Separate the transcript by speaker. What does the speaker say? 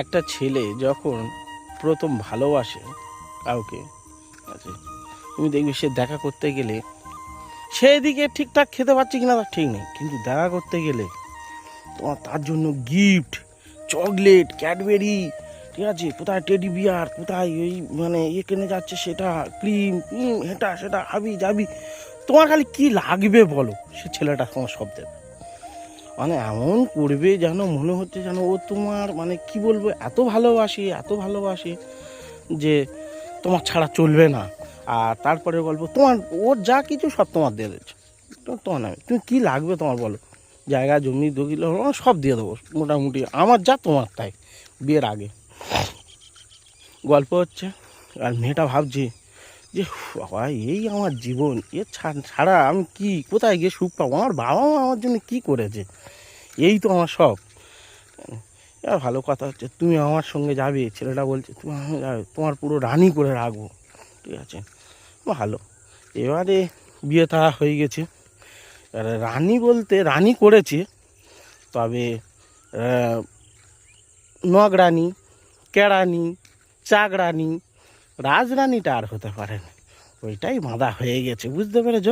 Speaker 1: একটা ছেলে যখন প্রথম ভালোবাসে কাউকে, আছে তুমি দেখবি সে দেখা করতে গেলে সেদিকে ঠিকঠাক খেতে পারছে কিনা তার ঠিক নেই, কিন্তু দেখা করতে গেলে তোমার তার জন্য গিফট, চকলেট, ক্যাডবেরি, ঠিক আছে, কোথায় টেডি বিয়ার, কোথায় ওই মানে কিনে যাচ্ছে সেটা, ক্রিম ক্রিম এটা সেটা হাবি যাবি। তোমার খালি কি লাগবে বলো, সে ছেলেটা তোমার সব দেবে। মানে এমন করবে যেন মনে হচ্ছে যেন ও তোমার মানে কি বলবো এত ভালোবাসে এত ভালোবাসে যে তোমার ছাড়া চলবে না। আর তারপরে বলবো তোমার ওর যা কিছু সব তোমার দিয়ে দিচ্ছে, তোমার নামে তুমি কী লাগবে তোমার বলো, জায়গা জমি দলিল সব দিয়ে দেবো মোটামুটি, আমার যা তোমার তাই। বিয়ের আগে গল্প হচ্ছে আর মেয়েটা ভাবছে যে বাবা এই আমার জীবন, এ ছাড়া আমি কি কোথায় গিয়ে সুখ পাবো, আমার বাবা মা আমার জন্য কী করেছে, এই তো আমার সব। এবার ভালো কথা হচ্ছে তুমি আমার সঙ্গে যাবে, ছেলেটা বলছে তুমি আমার যাবে, তোমার পুরো রানি করে রাখবো, ঠিক আছে ভালো। এবারে বিয়ে তারা হয়ে গেছে, এবারে রানি বলতে রানি করেছে, তবে নগরানি, কেরানি, চাকরানি, রাজরানিটা আর হতে পারে না, ওইটাই বাঁধা হয়ে গেছে, বুঝতে পেরেছ।